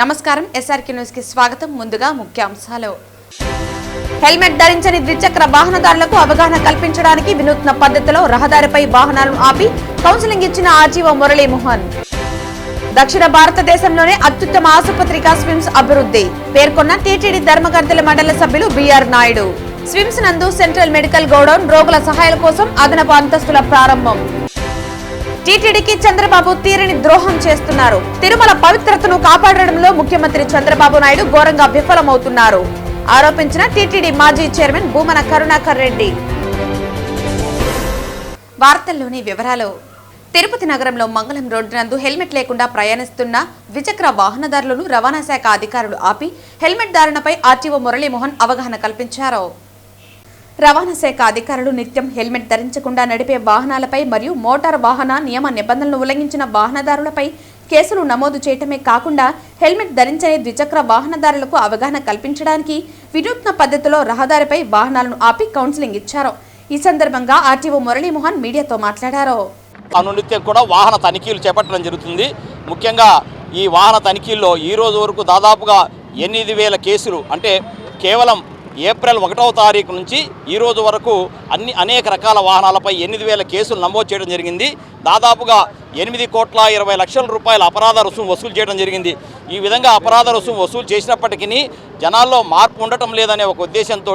నమస్కారం SRK news కి స్వాగతం. ముందుగా ముఖ్యాంశాలు. హెల్మెట్ ధరించని ద్విచక్ర వాహనదారులకు అవగాహన కల్పించడానికి వినూత్న పద్ధతిలో రహదారిపై వాహనాలను ఆపి కౌన్సిలింగ్ ఇచ్చిన ఆర్జీఓ మురళీమోహన్. దక్షిణ భారతదేశంలోనే అత్యుత్తమ ఆసుపత్రిగా స్విమ్స్ అభివృద్ధి పేర్కొన్న టీటీడీ ధర్మగర్దల మండల సభ్యులు బిఆర్ నాయుడు. స్విమ్స్ నందు సెంట్రల్ మెడికల్ గోడౌన్ రోగుల సహాయాల కోసం అదనపు అంతస్తుల ప్రారంభం. టీటీడీకి చంద్రబాబు తీరని ద్రోహం చేస్తున్నారు. తిరుమల పవిత్రతను కాపాడడంలో ముఖ్యమంత్రి చంద్రబాబు నాయుడు ఘోరంగా విఫలమవుతున్నారు ఆరోపించిన టీటీడీ మాజీ చైర్మన్ భూమన కరుణాకర్ రెడ్డి. వార్తల్లోని వివరాలు. తిరుపతి నగరంలో మంగళం రోడ్డు నందు హెల్మెట్ లేకుండా ప్రయాణిస్తున్న ద్విచక్ర వాహనదారులను రవాణా శాఖ అధికారులు ఆపి హెల్మెట్ ధారణపై ఆర్టీఓ మురళీమోహన్ అవగాహన కల్పించారు. రవాణా శాఖ అధికారులు నిత్యం హెల్మెట్ ధరించకుండా నడిపే వాహనాలపై మరియు మోటార్ వాహన నియమ నిబంధనలు ఉల్లంఘించిన వాహనదారులపై కేసులు నమోదు చేయటమే కాకుండా హెల్మెట్ ధరించని ద్విచక్ర వాహనదారులకు అవగాహన కల్పించడానికి వినూత్న పద్ధతిలో రహదారిపై వాహనాలను ఆపి కౌన్సిలింగ్ ఇచ్చారు. ఈ సందర్భంగా ఆర్టీఓ మురళీమోహన్ మీడియాతో మాట్లాడారు. అనునిత్యం కూడా వాహన తనిఖీలు చేపట్టడం జరుగుతుంది. ముఖ్యంగా ఈ వాహన తనిఖీల్లో ఈ రోజు వరకు దాదాపుగా 8,000 కేసులు, అంటే కేవలం ఏప్రిల్ 1వ తారీఖు నుంచి ఈ రోజు వరకు అనేక రకాల వాహనాలపై 8,000 కేసులు నమోదు చేయడం జరిగింది. దాదాపుగా 8,20,00,000 రూపాయల అపరాధ రుసుము వసూలు చేయడం జరిగింది. ఈ విధంగా అపరాధ రుసుము వసూలు చేసినప్పటికీ జనాల్లో మార్పు ఉండటం లేదనే ఒక ఉద్దేశంతో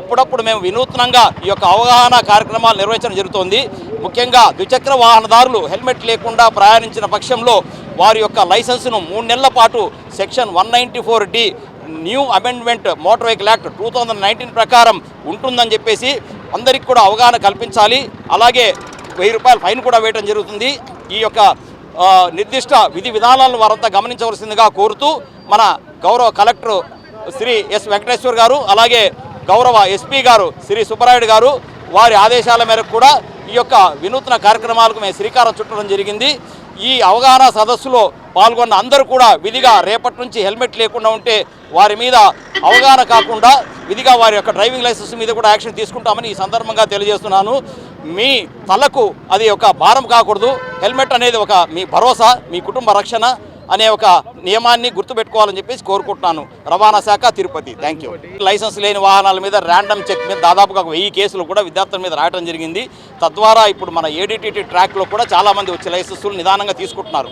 అప్పుడప్పుడు మేము వినూత్నంగా ఈ యొక్క అవగాహన కార్యక్రమాలు నిర్వహించడం జరుగుతోంది. ముఖ్యంగా ద్విచక్ర వాహనదారులు హెల్మెట్ లేకుండా ప్రయాణించిన పక్షంలో వారి యొక్క లైసెన్సును 3 నెలల పాటు section 194D new amendment motor vehicle act 2019 ప్రకారం ఉంటుందని చెప్పేసి అందరికీ కూడా అవగాహన కల్పించాలి. అలాగే 1000 రూపాయల ఫైన్ కూడా వేయడం జరుగుతుంది. ఈ యొక్క నిర్దిష్ట విధి విధానాలను వారంతా గమనించవలసిందిగా కోరుతూ మన గౌరవ కలెక్టర్ శ్రీ ఎస్ వెంకటేశ్వర్ గారు, అలాగే గౌరవ ఎస్పీ గారు శ్రీ సుబ్బరాయుడు గారు వారి ఆదేశాల మేరకు కూడా ఈ యొక్క వినూత్న కార్యక్రమాలకు మేము శ్రీకారం చుట్టడం జరిగింది. ఈ అవగాహన సదస్సులో పాల్గొన్న అందరూ కూడా విధిగా రేపటి నుంచి హెల్మెట్ లేకుండా ఉంటే వారి మీద అవగాహన కాకుండా విధిగా వారి యొక్క డ్రైవింగ్ లైసెన్స్ మీద కూడా యాక్షన్ తీసుకుంటామని ఈ సందర్భంగా తెలియజేస్తున్నాను. మీ తలకు అది ఒక భారం కాకూడదు. హెల్మెట్ అనేది ఒక మీ భరోసా, మీ కుటుంబ రక్షణ అనే ఒక నియమాన్ని గుర్తుపెట్టుకోవాలని చెప్పేసి కోరుకుంటున్నాను. రవాణా శాఖ, తిరుపతి. Thank you. లైసెన్స్ లేని వాహనాల మీద ర్యాండమ్ చెక్ మీద దాదాపుగా 1000 కేసులు కూడా విద్యార్థుల మీద రాయడం జరిగింది. తద్వారా ఇప్పుడు మన ఏడీటీటీ ట్రాక్లో కూడా చాలామంది వచ్చి లైసెన్సులు నిదానంగా తీసుకుంటున్నారు.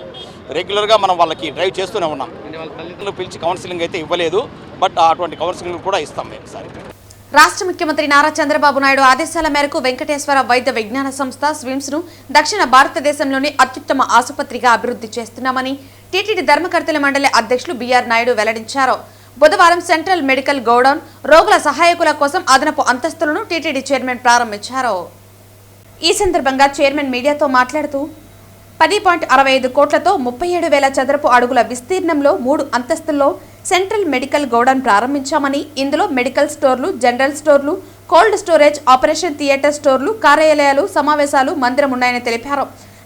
రెగ్యులర్గా మనం వాళ్ళకి డ్రైవ్ చేస్తూనే ఉన్నాం. తల్లిదండ్రులు పిలిచి కౌన్సిలింగ్ అయితే ఇవ్వలేదు, బట్ అటువంటి కౌన్సిలింగ్ కూడా ఇస్తాం మేము సరే. రాష్ట్ర ముఖ్యమంత్రి నారా చంద్రబాబు నాయుడు ఆదేశాల మేరకు వెంకటేశ్వర వైద్య విజ్ఞాన సంస్థ స్విమ్స్ ను దక్షిణ భారతదేశంలోని అత్యుత్తమ ఆసుపత్రిగా అభివృద్ధి చేస్తున్నామని టీటీడీ ధర్మకర్తల మండలి అధ్యక్షులు బిఆర్ నాయుడు వెల్లడించారు. బుధవారం సెంట్రల్ మెడికల్ గోడౌన్ రోగుల సహాయకుల కోసం అదనపు అంతస్తులను టీటీడీ చైర్మన్ ప్రారంభించారు. ఈ సందర్భంగా చైర్మన్ మీడియాతో మాట్లాడుతూ 10.65 కోట్లతో 37,000 చదరపు అడుగుల విస్తీర్ణంలో 3 అంతస్తుల్లో సెంట్రల్ మెడికల్ గోడౌన్ ప్రారంభించామని, ఇందులో మెడికల్ స్టోర్లు, జనరల్ స్టోర్లు, కోల్డ్ స్టోరేజ్, ఆపరేషన్ థియేటర్ స్టోర్లు, కార్యాలయాలు, సమావేశాలు, మందిరం ఉన్నాయని తెలిపారు.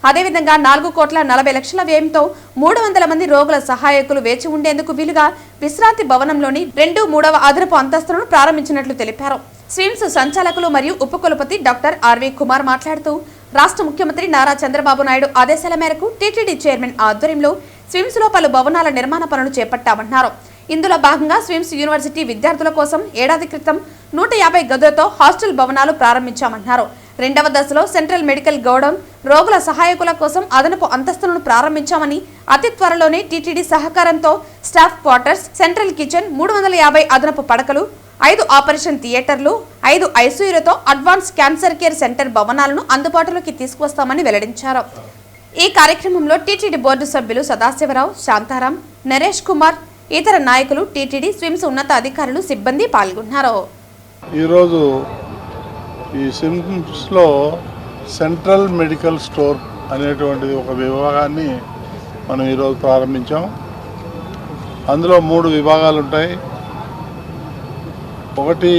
అదేవిధంగా 4,40,00,000 వ్యయంతో 300 మంది రోగుల సహాయకులు వేచి ఉండేందుకు వీలుగా విశ్రాంతి భవనంలోని 2, 3వ అదనపు అంతస్తులను ప్రారంభించినట్లు తెలిపారు. స్విమ్స్ సంచాలకులు మరియు ఉపకులపతి డాక్టర్ ఆర్వి కుమార్ మాట్లాడుతూ, రాష్ట్ర ముఖ్యమంత్రి నారా చంద్రబాబు నాయుడు ఆదేశాల మేరకు టీటీడీ చైర్మన్ ఆధ్వర్యంలో స్విమ్స్ లో పలు భవనాల నిర్మాణ పనులు చేపట్టామన్నారు. ఇందులో భాగంగా స్విమ్స్ యూనివర్సిటీ విద్యార్థుల కోసం ఏడాది క్రితం 150 గదులతో హాస్టల్ భవనాలు ప్రారంభించామన్నారు. 2వ దశలో సెంట్రల్ మెడికల్ గోడౌన్ రోగుల సహాయకుల కోసం అదనపు అంతస్తులను ప్రారంభించామని, అతి త్వరలోనే టీటీడీ సహకారంతో స్టాఫ్ క్వార్టర్స్, సెంట్రల్ కిచెన్, 350 అదనపు పడకలు, 5 ఆపరేషన్ థియేటర్లు, 5 ఐసీయూలతో అడ్వాన్స్ క్యాన్సర్ కేర్ సెంటర్ భవనాలను అందుబాటులోకి తీసుకువస్తామని వెల్లడించారు. ఈ కార్యక్రమంలో టీటీడీ బోర్డు సభ్యులు సదాశివరావు, శాంతారాం, నరేష్ కుమార్, ఇతర నాయకులు, టీటీడీ స్విమ్స్ ఉన్నత అధికారులు, సిబ్బంది పాల్గొన్నారు. ఈరోజు ఈ స్విమ్స్లో సెంట్రల్ మెడికల్ స్టోర్ అనేటువంటిది ఒక విభాగాన్ని మనం ఈరోజు ప్రారంభించాం. అందులో 3 విభాగాలు ఉంటాయి. ఒకటి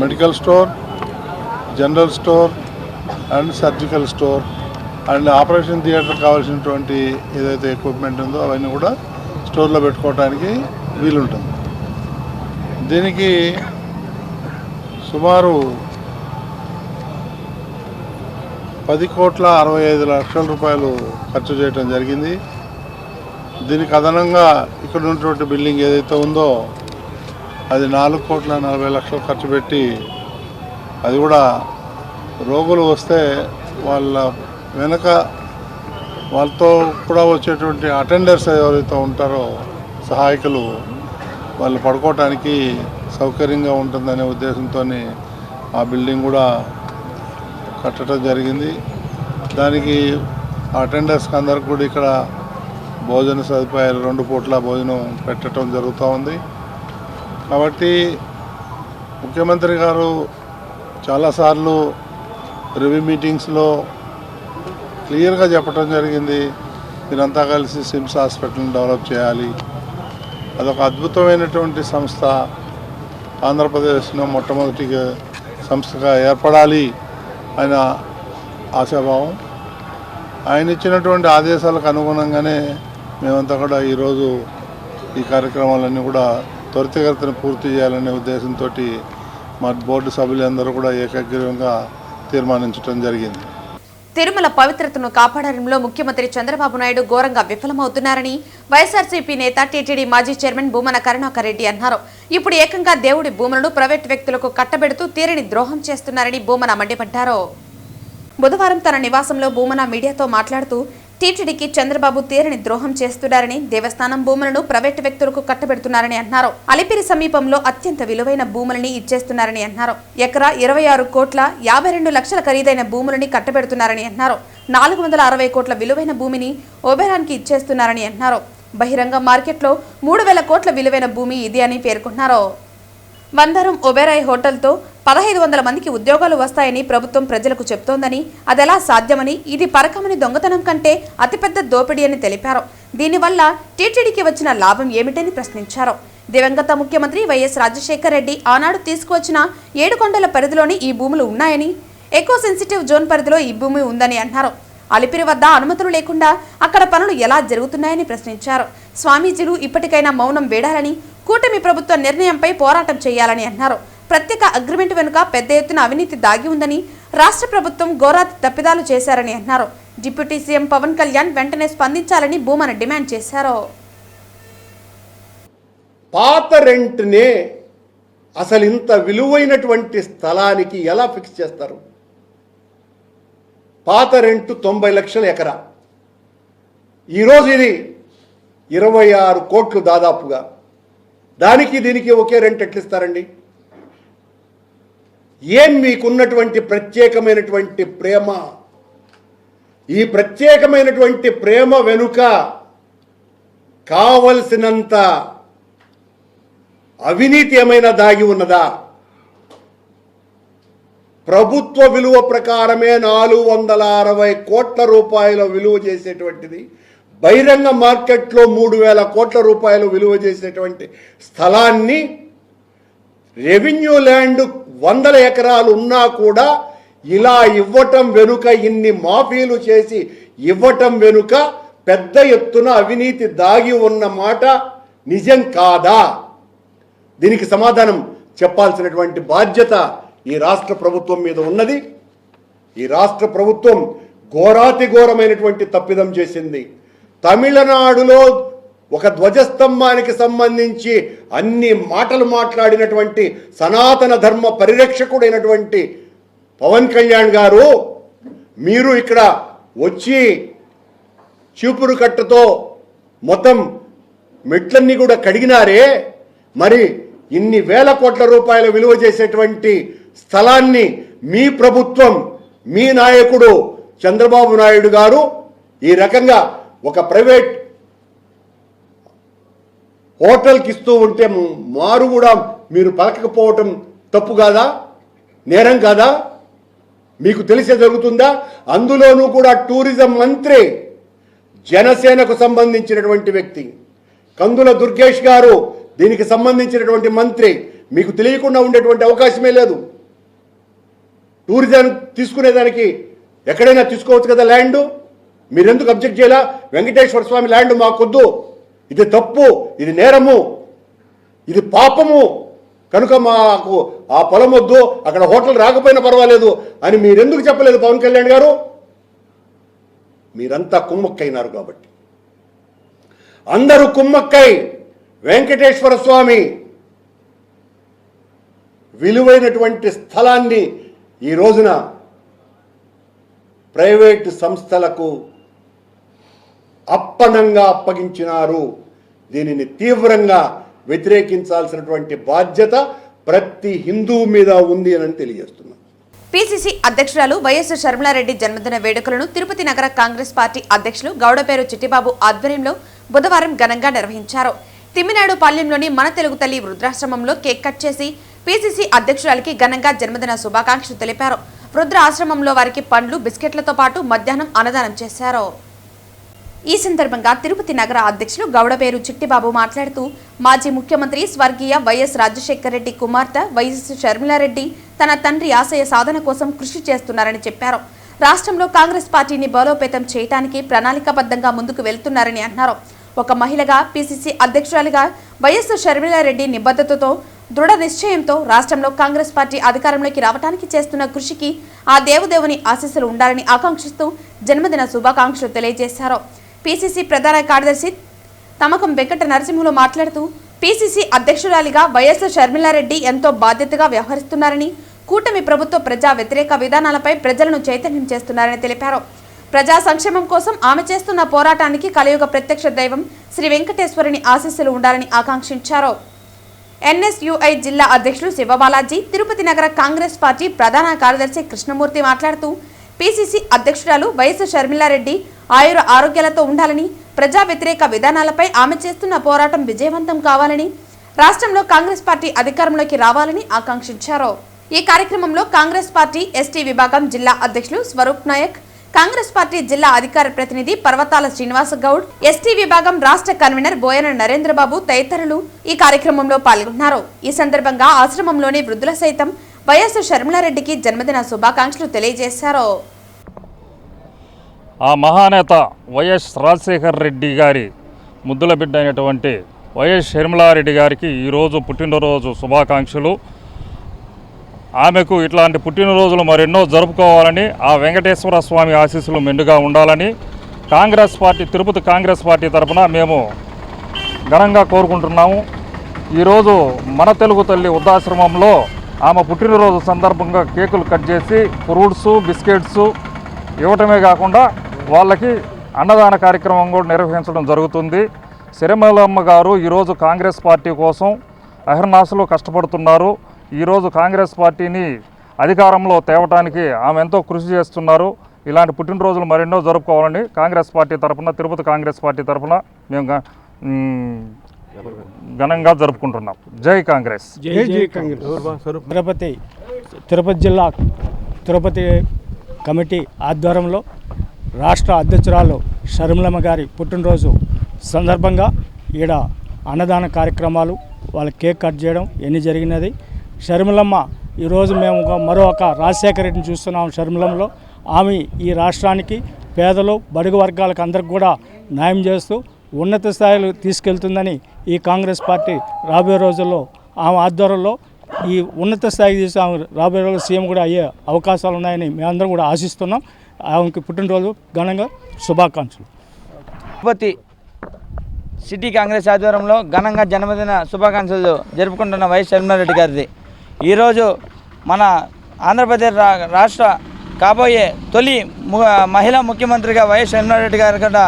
medical store, general store and surgical store and operation theatre కావాల్సినటువంటి ఏదైతే ఎక్విప్మెంట్ ఉందో అవన్నీ కూడా స్టోర్లో పెట్టుకోవడానికి వీలుంటుంది. దీనికి సుమారు 10,65,00,000 రూపాయలు ఖర్చు చేయడం జరిగింది. దీనికి అదనంగా ఇక్కడ ఉన్నటువంటి బిల్డింగ్ ఏదైతే ఉందో అది 4,40,00,000 ఖర్చు పెట్టి, అది కూడా రోగులు వస్తే వాళ్ళ వెనక వాళ్ళతో కూడా వచ్చేటువంటి అటెండర్స్ ఎవరైతే ఉంటారో సహాయకులు, వాళ్ళు పడుకోవటానికి సౌకర్యంగా ఉంటుందనే ఉద్దేశంతో ఆ బిల్డింగ్ కూడా కట్టడం జరిగింది. దానికి అటెండర్స్కి అందరికి కూడా ఇక్కడ భోజన సదుపాయాలు 2 పూట్ల భోజనం పెట్టడం జరుగుతూ ఉంది. కాబట్టి ముఖ్యమంత్రి గారు చాలాసార్లు రివ్యూ మీటింగ్స్లో క్లియర్గా చెప్పడం జరిగింది, మీరంతా కలిసి సిమ్స్ హాస్పిటల్ని డెవలప్ చేయాలి, అదొక అద్భుతమైనటువంటి సంస్థ, ఆంధ్రప్రదేశ్లో మొట్టమొదటి సంస్థగా ఏర్పడాలి ఆయన ఆశాభావం. ఆయన ఇచ్చినటువంటి ఆదేశాలకు అనుగుణంగానే మేమంతా కూడా ఈరోజు ఈ కార్యక్రమాలన్నీ కూడా త్వరితగతిన పూర్తి చేయాలనే ఉద్దేశంతో మా బోర్డు సభ్యులందరూ కూడా ఏకగ్రీవంగా తీర్మానించడం జరిగింది. తిరుమల పవిత్రతను కాపాడడంలో ముఖ్యమంత్రి చంద్రబాబు నాయుడు ఘోరంగా విఫలమవుతున్నారని వైఎస్ఆర్సీపీ నేత టీటీడీ మాజీ చైర్మన్ భూమన కరుణాకర్ రెడ్డి అన్నారు. ఇప్పుడు ఏకంగా దేవుడి భూములను ప్రైవేట్ వ్యక్తులకు కట్టబెడుతూ తీరని ద్రోహం చేస్తున్నారని భూమన మండిపడ్డారు. బుధవారం తన నివాసంలో భూమన మీడియాతో మాట్లాడుతూ టీటీడీకి చంద్రబాబు తీరని ద్రోహం చేస్తున్నారని, దేవస్థానం భూములను ప్రైవేటు వ్యక్తులకు కట్టబెడుతున్నారని అన్నారు. అలిపిరి సమీపంలో అత్యంత విలువైన భూములని ఇచ్చేస్తున్నారని అన్నారు. ఎకరా 26,52,00,000 ఖరీదైన భూములని కట్టబెడుతున్నారని అన్నారు. 460 కోట్ల విలువైన భూమిని ఓబెరాన్కి ఇచ్చేస్తున్నారని అన్నారు. బహిరంగ మార్కెట్లో 3,000 కోట్ల విలువైన భూమి ఇది అని పేర్కొన్నారు. వందరం ఒబెరాయ్ హోటల్తో 1,500 మందికి ఉద్యోగాలు వస్తాయని ప్రభుత్వం ప్రజలకు చెప్తోందని, అదెలా సాధ్యమని, ఇది పరకమని దొంగతనం కంటే అతిపెద్ద దోపిడీ అని తెలిపారు. దీనివల్ల టీటీడీకి వచ్చిన లాభం ఏమిటని ప్రశ్నించారు. దివంగత ముఖ్యమంత్రి వైఎస్ రాజశేఖర్ రెడ్డి ఆనాడు తీసుకువచ్చిన 7 కొండల పరిధిలోని ఈ భూములు ఉన్నాయని, ఎకో సెన్సిటివ్ జోన్ పరిధిలో ఈ భూమి ఉందని అన్నారు. అలిపిరి వద్ద అనుమతులు లేకుండా అక్కడ పనులు ఎలా జరుగుతున్నాయని ప్రశ్నించారు. స్వామీజీలు ఇప్పటికైనా మౌనం వీడాలని, కూటమి ప్రభుత్వ నిర్ణయంపై పోరాటం చేయాలని అన్నారు. ప్రత్యేక అగ్రిమెంట్ వెనుక పెద్ద ఎత్తున అవినీతి దాగి ఉందని, రాష్ట్ర ప్రభుత్వం ఘోరాతి తప్పిదాలు చేశారని అన్నారు. డిప్యూటీ సీఎం పవన్ కళ్యాణ్ వెంటనే స్పందించాలని భూమన డిమాండ్ చేశారు. పాత రెంట్నే అసలు ఇంత విలువైనటువంటి స్థలానికి ఎలా ఫిక్స్ చేస్తారు? పాత రెంటు 90 లక్షల ఎకరా, ఈరోజు ఇది 26 కోట్లు దాదాపుగా. దానికి దీనికి ఒకే రెంట్ ఎట్లిస్తారండి? ఏం మీకున్నటువంటి ప్రత్యేకమైనటువంటి ప్రేమ? ఈ ప్రత్యేకమైనటువంటి ప్రేమ వెనుక కావలసినంత అవినీతి ఏమైనా దాగి ఉన్నదా? ప్రభుత్వ విలువ ప్రకారమే 460 కోట్ల రూపాయల విలువ చేసేటువంటిది, బహిరంగ మార్కెట్లో 3,000 కోట్ల రూపాయలు విలువ చేసేటువంటి స్థలాన్ని రెవెన్యూ ల్యాండ్ 100 ఎకరాలు ఉన్నా కూడా ఇలా ఇవ్వటం వెనుక, ఇన్ని మాఫీలు చేసి ఇవ్వటం వెనుక పెద్ద ఎత్తున అవినీతి దాగి ఉన్న మాట నిజం కాదా? దీనికి సమాధానం చెప్పాల్సినటువంటి బాధ్యత ఈ రాష్ట్ర ప్రభుత్వం మీద ఉన్నది. ఈ రాష్ట్ర ప్రభుత్వం ఘోరాతి ఘోరమైనటువంటి తప్పిదం చేసింది. తమిళనాడులో ఒక ధ్వజస్తంభానికి సంబంధించి అన్ని మాటలు మాట్లాడినటువంటి సనాతన ధర్మ పరిరక్షకుడైనటువంటి పవన్ కళ్యాణ్ గారు, మీరు ఇక్కడ వచ్చి చీపురు కట్టతో మొత్తం మెట్లన్నీ కూడా కడిగినారే, మరి ఇన్ని వేల కోట్ల రూపాయల విలువ చేసేటువంటి స్థలాన్ని మీ ప్రభుత్వం, మీ నాయకుడు చంద్రబాబు నాయుడు గారు ఈ రకంగా ఒక ప్రైవేట్ హోటల్కి ఇస్తూ ఉంటే మారు కూడా మీరు పలకకపోవటం తప్పు కాదా? నేరం కాదా? మీకు తెలిసే జరుగుతుందా? అందులోనూ కూడా టూరిజం మంత్రి, జనసేనకు సంబంధించినటువంటి వ్యక్తి కందుల దుర్గేష్ గారు దీనికి సంబంధించినటువంటి మంత్రి. మీకు తెలియకుండా ఉండేటువంటి అవకాశమే లేదు. టూరిజం తీసుకునేదానికి ఎక్కడైనా తీసుకోవచ్చు కదా ల్యాండ్. మీరెందుకు అబ్జెక్ట్ చేయాలా? వెంకటేశ్వర స్వామి ల్యాండ్ మాకొద్దు, ఇది తప్పు, ఇది నేరము, ఇది పాపము, కనుక మాకు ఆ పొలం వద్దు, అక్కడ హోటల్ రాకపోయినా పర్వాలేదు అని మీరెందుకు చెప్పలేదు పవన్ కళ్యాణ్ గారు? మీరంతా కుమ్మక్కైనారు కాబట్టి. అందరూ కుమ్మక్కై వెంకటేశ్వర స్వామి విలువైనటువంటి స్థలాన్ని ఈ రోజున ప్రైవేటు సంస్థలకు అప్పనంగా అప్పగించినారు. దీనిని తీవ్రంగా వ్యతిరేకించాల్సినటువంటి బాధ్యత ప్రతి హిందువు మీద ఉంది అని తెలియజేస్తున్నాను. పిసిసి అధ్యక్షురాలు వైఎస్ షర్మిలారెడ్డి జన్మదిన వేడుకలను తిరుపతి నగర కాంగ్రెస్ పార్టీ అధ్యక్షులు గౌడపేరు చిట్టిబాబు ఆధ్వర్యంలో బుధవారం ఘనంగా నిర్వహించారు. తిమ్మినాడు పాలెంలోని మన తెలుగు తల్లి వృద్ధాశ్రమంలో కేక్ కట్ చేసి పిసిసి అధ్యక్షురాలికి ఘనంగా జన్మదిన శుభాకాంక్షలు తెలిపారు. వృద్ధ ఆశ్రమంలో వారికి పండ్లు బిస్కెట్లతో పాటు మధ్యాహ్నం అన్నదానం చేశారు. ఈ సందర్భంగా తిరుపతి నగర అధ్యక్షులు గౌడపేరు చిట్టిబాబు మాట్లాడుతూ మాజీ ముఖ్యమంత్రి స్వర్గీయ వైఎస్ రాజశేఖర రెడ్డి కుమార్తె వైఎస్ షర్మిలారెడ్డి తన తండ్రి ఆశయ సాధన కోసం కృషి చేస్తున్నారని చెప్పారు. రాష్ట్రంలో కాంగ్రెస్ పార్టీని బలోపేతం చేయడానికి ప్రణాళికాబద్ధంగా ముందుకు వెళ్తున్నారని అన్నారు. ఒక మహిళగా పిసిసి అధ్యక్షురాలిగా వైఎస్ షర్మిలారెడ్డి నిబద్ధతతో దృఢ నిశ్చయంతో రాష్ట్రంలో కాంగ్రెస్ పార్టీ అధికారంలోకి రావడానికి చేస్తున్న కృషికి ఆ దేవుదేవుని ఆశీస్సులు ఉండాలని ఆకాంక్షిస్తూ జన్మదిన శుభాకాంక్షలు తెలియజేశారు. పిసిసి ప్రధాన కార్యదర్శి తమకం వెంకట నరసింహులు మాట్లాడుతూ పిసిసి అధ్యక్షురాలిగా వైఎస్ షర్మిలారెడ్డి ఎంతో బాధ్యతగా వ్యవహరిస్తున్నారని, కూటమి ప్రభుత్వ ప్రజా వ్యతిరేక విధానాలపై ప్రజలను చైతన్యం చేస్తున్నారని తెలిపారు. ప్రజా సంక్షేమం కోసం ఆమె చేస్తున్న పోరాటానికి కలియుగ ప్రత్యక్ష దైవం శ్రీ వెంకటేశ్వరుని ఆశీస్సులు ఉండాలని ఆకాంక్షించారు. ఎన్ఎస్యుఐ జిల్లా అధ్యక్షులు శివబాలాజీ, తిరుపతి నగర కాంగ్రెస్ పార్టీ ప్రధాన కార్యదర్శి కృష్ణమూర్తి మాట్లాడుతూ పిసిసి అధ్యక్షురాలు వైఎస్ షర్మిలారెడ్డి ఆయుర ఆరోగ్యాలతో ఉండాలని, ప్రజా వ్యతిరేక విధానాలపై ఆమె చేస్తున్న పోరాటం విజయవంతం కావాలని, రాష్ట్రంలో కాంగ్రెస్ పార్టీ అధికారంలోకి రావాలని ఆకాంక్షించారు. ఈ కార్యక్రమంలో కాంగ్రెస్ పార్టీ ఎస్టీ విభాగం జిల్లా అధ్యక్షులు స్వరూప్ నాయక్, కాంగ్రెస్ పార్టీ జిల్లా అధికార ప్రతినిధి పర్వతాల శ్రీనివాస గౌడ్, ఎస్టీ విభాగం రాష్ట్ర కన్వీనర్ బోయన నరేంద్రబాబు తదితరులు ఈ కార్యక్రమంలో పాల్గొన్నారు. ఈ సందర్భంగా ఆశ్రమంలోని వృద్ధుల సైతం వైఎస్ షర్మిలారెడ్డికి జన్మదిన శుభాకాంక్షలు తెలియజేశారు. ఆ మహానేత వైఎస్ రాజశేఖర రెడ్డి గారి ముద్దుల బిడ్డ అయినటువంటి వైఎస్ షర్మిలారెడ్డి గారికి ఈరోజు పుట్టినరోజు శుభాకాంక్షలు. ఆమెకు ఇట్లాంటి పుట్టినరోజులు మరెన్నో జరుపుకోవాలని, ఆ వెంకటేశ్వర స్వామి ఆశీస్సులు మెండుగా ఉండాలని కాంగ్రెస్ పార్టీ, తిరుపతి కాంగ్రెస్ పార్టీ తరఫున మేము ఘనంగా కోరుకుంటున్నాము. ఈరోజు మన తెలుగు తల్లి వృద్ధాశ్రమంలో ఆమె పుట్టినరోజు సందర్భంగా కేకులు కట్ చేసి ఫ్రూట్స్, బిస్కెట్స్ ఇవ్వటమే కాకుండా వాళ్ళకి అన్నదాన కార్యక్రమం కూడా నిర్వహించడం జరుగుతుంది. శర్మిలమ్మ గారు ఈరోజు కాంగ్రెస్ పార్టీ కోసం అహర్నాశలు కష్టపడుతున్నారు. ఈరోజు కాంగ్రెస్ పార్టీని అధికారంలో తేవటానికి ఆమె ఎంతో కృషి చేస్తున్నారు. ఇలాంటి పుట్టినరోజులు మరెన్నో జరుపుకోవాలని కాంగ్రెస్ పార్టీ తరఫున, తిరుపతి కాంగ్రెస్ పార్టీ తరఫున మేము ఘనంగా జరుపుకుంటున్నాం. జై కాంగ్రెస్. జై కాంగ్రెస్. తిరుపతి జిల్లా తిరుపతి కమిటీ ఆధ్వర్యంలో రాష్ట్ర అధ్యక్షురాలు షర్మిలమ్మ గారి పుట్టినరోజు సందర్భంగా ఈడ అన్నదాన కార్యక్రమాలు, వాళ్ళ కేక్ కట్ చేయడం ఇవన్నీ జరిగినది. షర్మిలమ్మ ఈరోజు మేము మరొక రాజశేఖర రెడ్డిని చూస్తున్నాం. షర్మిలమ్మలో ఆమె ఈ రాష్ట్రానికి పేదలు, బడుగు వర్గాలకు అందరికి కూడా న్యాయం చేస్తూ ఉన్నత స్థాయిలో తీసుకెళ్తుందని ఈ కాంగ్రెస్ పార్టీ రాబోయే రోజుల్లో ఆమె ఆధ్వర్యంలో ఈ ఉన్నత స్థాయికి తీసి ఆమె రాబోయే రోజుల్లో సీఎం కూడా అయ్యే అవకాశాలు ఉన్నాయని మేమందరం కూడా ఆశిస్తున్నాం. ఆమెకి పుట్టినరోజు ఘనంగా శుభాకాంక్షలు. తిరుపతి సిటీ కాంగ్రెస్ ఆధ్వర్యంలో ఘనంగా జన్మదిన శుభాకాంక్షలు జరుపుకుంటున్న వైఎస్ షర్మిలారెడ్డి గారిది. ఈరోజు మన ఆంధ్రప్రదేశ్ రాష్ట్ర కాబోయే తొలి మహిళా ముఖ్యమంత్రిగా వైఎస్ షర్మిలారెడ్డి గారు కూడా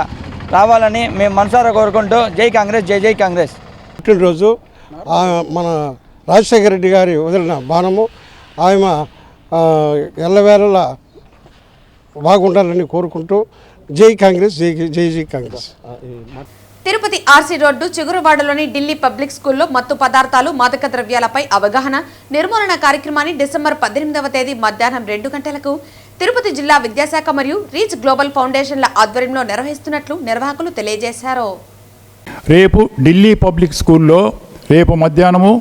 రావాలని మేము మనసారా కోరుకుంటూ జై కాంగ్రెస్, జై జై కాంగ్రెస్. పుట్టినరోజు మన రాజశేఖర రెడ్డి గారి వదిలిన బాణము ఆమె ఎల్లవేళలా బాగుండాలని కోరుకుంటూ జై కాంగ్రెస్, జై జై జై కాంగ్రెస్. తిరుపతి ఆర్సీ రోడ్డు చిగురువాడలోని ఢిల్లీ పబ్లిక్ స్కూల్లో మత్తు పదార్థాలు, మాదక ద్రవ్యాలపై అవగాహన నిర్మూలన కార్యక్రమాన్ని డిసెంబర్ 18వ తేదీ మధ్యాహ్నం 2 గంటలకు తిరుపతి జిల్లా విద్యాశాఖ మరియు రీచ్ గ్లోబల్ ఫౌండేషన్ల ఆధ్వర్యంలో నిర్వహిస్తున్నట్లు నిర్వాహకులు తెలియజేశారు. రేపు ఢిల్లీ పబ్లిక్ స్కూల్లో రేపు మధ్యాహ్నము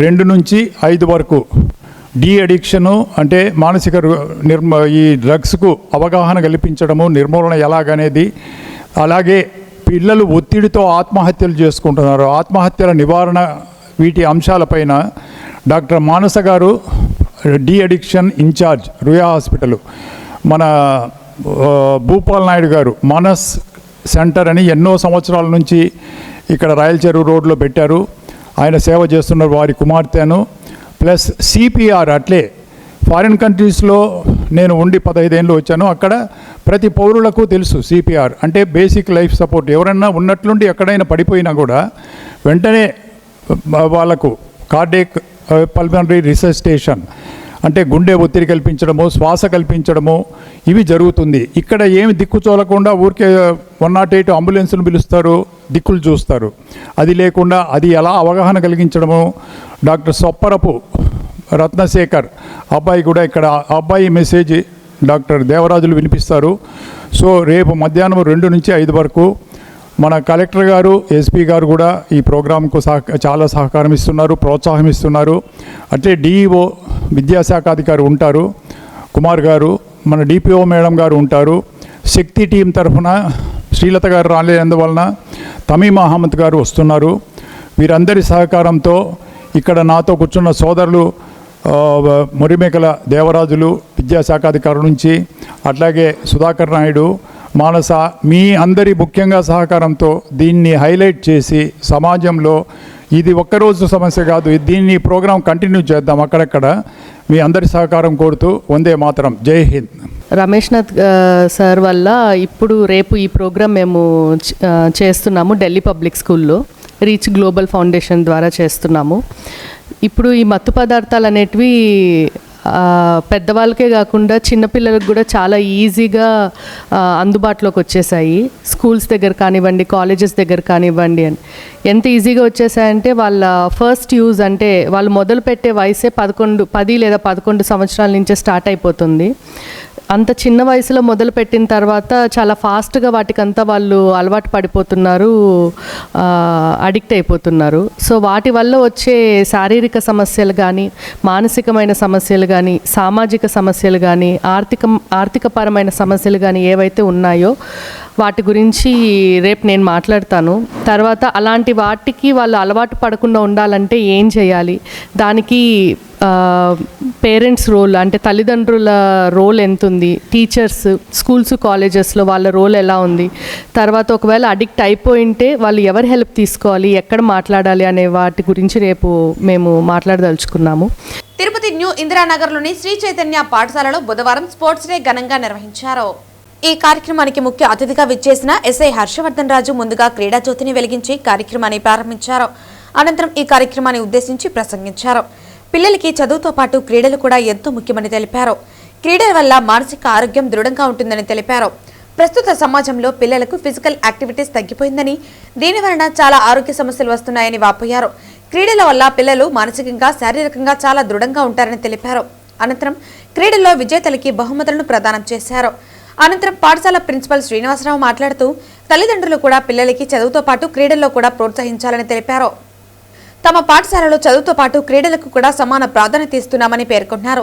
2 నుంచి 5 వరకు డీ అడిక్షను అంటే మానసిక ఈ డ్రగ్స్కు అవగాహన కల్పించడము, నిర్మూలన ఎలాగనేది, అలాగే పిల్లలు ఒత్తిడితో ఆత్మహత్యలు చేసుకుంటున్నారు, ఆత్మహత్యల నివారణ, వీటి అంశాలపైన డాక్టర్ మానస గారు deaddiction incharge Ruya hospital, మన భూపాల్ నాయుడు గారు మనస్ సెంటర్ అని ఎన్నో సంవత్సరాల నుంచి ఇక్కడ రాయలచెరువు రోడ్లో పెట్టారు. ఆయన సేవ చేస్తున్నారు, వారి కుమార్తెను. ప్లస్ సిపిఆర్ అట్లే ఫారిన్ కంట్రీస్లో నేను ఉండి 15 ఏళ్ళు వచ్చాను. అక్కడ ప్రతి పౌరులకు తెలుసు సిపిఆర్ అంటే బేసిక్ లైఫ్ సపోర్ట్. ఎవరన్నా ఉన్నట్లుండి ఎక్కడైనా పడిపోయినా కూడా వెంటనే వాళ్ళకు కార్డియక్ పల్మనరీ రిససిటేషన్ అంటే గుండె ఒత్తిడి కల్పించడము, శ్వాస కల్పించడము ఇవి జరుగుతుంది. ఇక్కడ ఏమి దిక్కు చూడకుండా ఊరికే 108 అంబులెన్స్ను పిలుస్తారు, దిక్కులు చూస్తారు. అది లేకుండా అది ఎలా అవగాహన కలిగించడము. డాక్టర్ సొప్పరపు రత్నశేఖర్ అబ్బాయి కూడా ఇక్కడ అబ్బాయి మెసేజ్ డాక్టర్ దేవరాజులు వినిపిస్తారు. సో రేపు మధ్యాహ్నం 2 నుంచి 5 వరకు మన కలెక్టర్ గారు, ఎస్పీ గారు కూడా ఈ ప్రోగ్రాంకు చాలా సహకారం ఇస్తున్నారు, ప్రోత్సాహం ఇస్తున్నారు. అట్లే డిఈఓ విద్యాశాఖ అధికారి ఉంటారు కుమార్ గారు, మన డిపిఓ మేడం గారు ఉంటారు. శక్తి టీం తరఫున శ్రీలత గారు రాలేనందువలన తమీమ్ అహ్మద్ గారు వస్తున్నారు. వీరందరి సహకారంతో ఇక్కడ నాతో కూర్చున్న సోదరులు మురిమేకల దేవరాజులు విద్యాశాఖ అధికారుల నుంచి, అట్లాగే సుధాకర్ నాయుడు, మానస, మీ అందరి ముఖ్యంగా సహకారంతో దీన్ని హైలైట్ చేసి సమాజంలో ఇది ఒక్కరోజు సమస్య కాదు, దీన్ని ప్రోగ్రాం కంటిన్యూ చేద్దాం అక్కడక్కడ. మీ అందరి సహకారం కోరుతూ వందే మాతరం, జై హింద్. రమేష్ నాథ్ సార్ వల్ల ఇప్పుడు రేపు ఈ ప్రోగ్రాం మేము చేస్తున్నాము ఢిల్లీ పబ్లిక్ స్కూల్లో, రీచ్ గ్లోబల్ ఫౌండేషన్ ద్వారా చేస్తున్నాము. ఇప్పుడు ఈ మత్తు పదార్థాలు అనేటివి పెద్దవాళ్ళకే కాకుండా చిన్నపిల్లలకు కూడా చాలా ఈజీగా అందుబాటులోకి వచ్చేసాయి. స్కూల్స్ దగ్గర కానివ్వండి, కాలేజెస్ దగ్గర కానివ్వండి అని ఎంత ఈజీగా వచ్చేసాయంటే వాళ్ళ ఫస్ట్ యూజ్ అంటే వాళ్ళు మొదలుపెట్టే వయసే 10 లేదా 11 సంవత్సరాల నుంచే స్టార్ట్ అయిపోతుంది. అంత చిన్న వయసులో మొదలుపెట్టిన తర్వాత చాలా ఫాస్ట్గా వాటికంతా వాళ్ళు అలవాటు పడిపోతున్నారు, అడిక్ట్ అయిపోతున్నారు. సో వాటి వల్ల వచ్చే శారీరక సమస్యలు కానీ, మానసికమైన సమస్యలు కానీ, సామాజిక సమస్యలు కానీ, ఆర్థికపరమైన సమస్యలు కానీ ఏవైతే ఉన్నాయో వాటి గురించి రేపు నేను మాట్లాడతాను. తర్వాత అలాంటి వాటికి వాళ్ళు అలవాటు పడకుండా ఉండాలంటే ఏం చేయాలి, దానికి పేరెంట్స్ రోల్ అంటే తల్లిదండ్రుల రోల్ ఎంత ఉంది, టీచర్స్, స్కూల్స్, కాలేజెస్లో వాళ్ళ రోల్ ఎలా ఉంది, తర్వాత ఒకవేళ అడిక్ట్ అయిపోయింటే వాళ్ళు ఎవరి హెల్ప్ తీసుకోవాలి, ఎక్కడ మాట్లాడాలి అనే వాటి గురించి రేపు మేము మాట్లాడదలుచుకున్నాము. తిరుపతి న్యూ ఇందిరానగర్లోని శ్రీ చైతన్య పాఠశాలలో బుధవారం స్పోర్ట్స్ డే ఘనంగా నిర్వహించారు. ఈ కార్యక్రమానికి ముఖ్య అతిథిగా విచ్చేసిన ఎస్ఐ హర్షవర్ధన్ రాజు ముందుగా క్రీడా జ్యోతిని వెలిగించి కార్యక్రమాన్ని ప్రారంభించారు. అనంతరం ఈ కార్యక్రమాన్ని ఉద్దేశించి ప్రసంగించారు. పిల్లలకి చదువుతో పాటు క్రీడలు కూడా ఎంతో ముఖ్యమని తెలిపారు. క్రీడల వల్ల మానసిక ఆరోగ్యం దృఢంగా ఉంటుందని తెలిపారు. ప్రస్తుత సమాజంలో పిల్లలకు ఫిజికల్ యాక్టివిటీస్ తగ్గిపోయిందని, దీనివలన చాలా ఆరోగ్య సమస్యలు వస్తున్నాయని వాపోయారు. క్రీడల వల్ల పిల్లలు మానసికంగా, శారీరకంగా చాలా దృఢంగా ఉంటారని తెలిపారు. అనంతరం క్రీడల్లో విజేతలకి బహుమతులను ప్రదానం చేశారు. అనంతరం పాఠశాల ప్రిన్సిపల్ శ్రీనివాసరావు మాట్లాడుతూ తల్లిదండ్రులు కూడా పిల్లలకి చదువుతో పాటు క్రీడల్లో కూడా ప్రోత్సహించాలని తెలిపారు. తమ పాఠశాలలో చదువుతో పాటు క్రీడలకు కూడా సమాన ప్రాధాన్యత ఇస్తున్నామని పేర్కొన్నారు.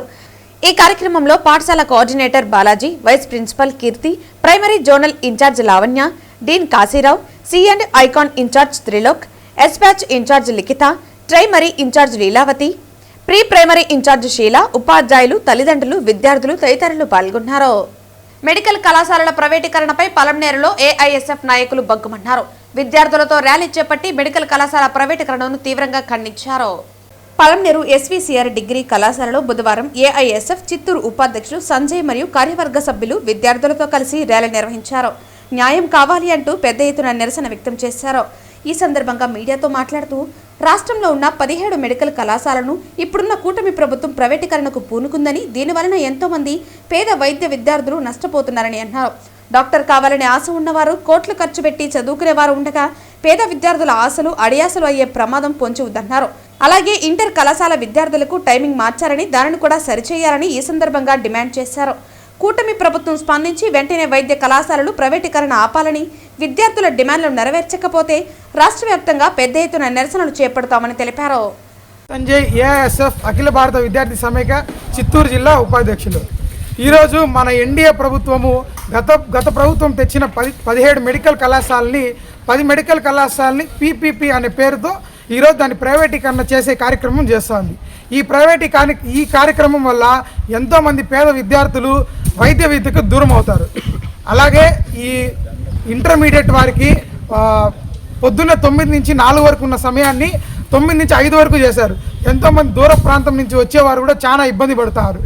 ఈ కార్యక్రమంలో పాఠశాల coordinator Balaji, vice principal Keerthi, primary zonal incharge Lavanya, dean Kasirao, సి&, icon incharge Trilok, S batch incharge Likhita, primary incharge Leelavathi, pre primary incharge Sheela, ఉపాధ్యాయులు, తల్లిదండ్రులు, విద్యార్థులు తదితరులు పాల్గొన్నారు. మెడికల్ కళాశాలల ప్రైవేటీకరణపై పలంనేరులో ఏఐఎస్ఎఫ్ నాయకులు బగ్గుమన్నారు. విద్యార్థులతో ర్యాలీ చేపట్టి మెడికల్ కళాశాల ప్రైవేటీకరణను తీవ్రంగా ఖండించారు. పలంనేరు ఎస్వీసీఆర్ డిగ్రీ కళాశాలలో బుధవారం ఏఐఎస్ఎఫ్ చిత్తూరు ఉపాధ్యక్షులు సంజయ్ మరియు కార్యవర్గ సభ్యులు విద్యార్థులతో కలిసి ర్యాలీ నిర్వహించారు. న్యాయం కావాలి అంటూ పెద్ద ఎత్తున నిరసన వ్యక్తం చేశారు. ఈ సందర్భంగా మీడియాతో మాట్లాడుతూ రాష్ట్రంలో ఉన్న 17 మెడికల్ కళాశాలను ఇప్పుడున్న కూటమి ప్రభుత్వం ప్రైవేటీకరణకు పూనుకుందని, దీనివలన ఎంతో మంది పేద వైద్య విద్యార్థులు నష్టపోతున్నారని అన్నారు. డాక్టర్ కావాలనే ఆశ ఉన్నవారు కోట్లు ఖర్చు పెట్టి చదువుకునేవారు ఉండగా పేద విద్యార్థుల ఆశలు అడియాసలు అయ్యే ప్రమాదం పొంచి ఉందన్నారు. అలాగే ఇంటర్ కళాశాల విద్యార్థులకు టైమింగ్ మార్చారని, దానిని కూడా సరిచేయాలని ఈ సందర్భంగా డిమాండ్ చేశారు. కూటమి ప్రభుత్వం స్పందించి వెంటనే వైద్య కళాశాలలు ప్రైవేటీకరణ ఆపాలని, విద్యార్థుల డిమాండ్లు నెరవేర్చకపోతే రాష్ట్ర వ్యాప్తంగా పెద్ద ఎత్తున నిరసనలు చేపడతామని తెలిపారు. సంజయ్, ఏఐఎస్ఎఫ్ అఖిల భారత విద్యార్థి సమైక్య చిత్తూరు జిల్లా ఉపాధ్యక్షులు. ఈరోజు మన ఎన్డీఏ ప్రభుత్వము గత ప్రభుత్వం తెచ్చిన 17 మెడికల్ కళాశాలని 10 మెడికల్ కళాశాలని పీపీపీ అనే పేరుతో ఈరోజు దాన్ని ప్రైవేటీకరణ చేసే కార్యక్రమం చేస్తోంది. ఈ కార్యక్రమం వల్ల ఎంతోమంది పేద విద్యార్థులు వైద్య విద్యకు దూరం అవుతారు. అలాగే ఈ ఇంటర్మీడియట్ వారికి పొద్దున్న 9 నుంచి 4 వరకు ఉన్న సమయాన్ని 9 నుంచి 5 వరకు చేశారు. ఎంతోమంది దూర ప్రాంతం నుంచి వచ్చేవారు కూడా చాలా ఇబ్బంది పడుతున్నారు.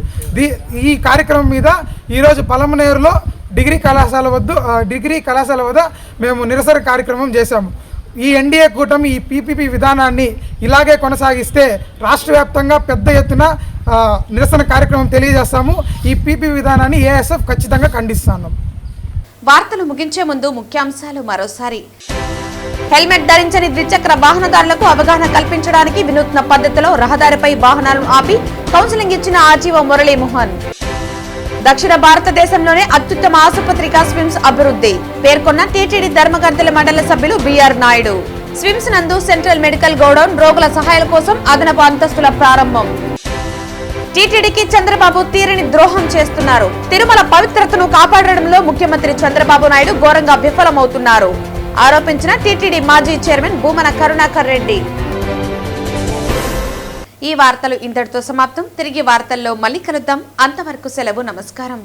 ఈ కార్యక్రమం మీద ఈరోజు పలమనేరులో డిగ్రీ కళాశాల వద్ద మేము నిరసన కార్యక్రమం చేశాము. ఈ ఎన్డీఏ కూటమి ఈ పీపీపీ విధానాన్ని ఇలాగే కొనసాగిస్తే రాష్ట్ర వ్యాప్తంగా పెద్ద ఎత్తున నిరసన కార్యక్రమం తెలియజేస్తాము. ఈ పీపీ విధానాన్ని ఏఎస్ఎఫ్ ఖచ్చితంగా ఖండిస్తున్నాం. వార్తలు ముగించే ముందు ముఖ్యాంశాలు మరోసారి. హెల్మెట్ ధరించని ద్విచక్ర వాహనదారులకు అవగాహన కల్పించడానికి వినూత్న పద్ధతిలో రహదారిపై వాహనాలను ఆపి కౌన్సిలింగ్ ఇచ్చిన ఆర్జీఓ మురళీమోహన్. దక్షిణ భారతదేశంలోనే అత్యుత్తమ ఆసుపత్రిగా స్విమ్స్ అభివృద్ధి పేర్కొన్న టీటీడీ ధర్మకర్తల మండలి సభ్యులు బిఆర్ నాయుడు. స్విమ్స్ నందు సెంట్రల్ మెడికల్ గోడౌన్ రోగుల సహాయాల కోసం అదనపు అంతస్తుల ప్రారంభం. టీటీడీకి చంద్రబాబు తీరని ద్రోహం చేస్తున్నారు. తిరుమల పవిత్రతను కాపాడడంలో ముఖ్యమంత్రి చంద్రబాబు నాయుడు ఘోరంగా విఫలమవుతున్నారు ఆరోపించిన టీటీడీ మాజీ చైర్మన్ భూమన కరుణాకర్ రెడ్డి. ఈ వార్తలు ఇంతటితో సమాప్తం. తిరిగి వార్తల్లో మళ్ళీ కలుద్దాం. అంతవరకు సెలవు. నమస్కారం.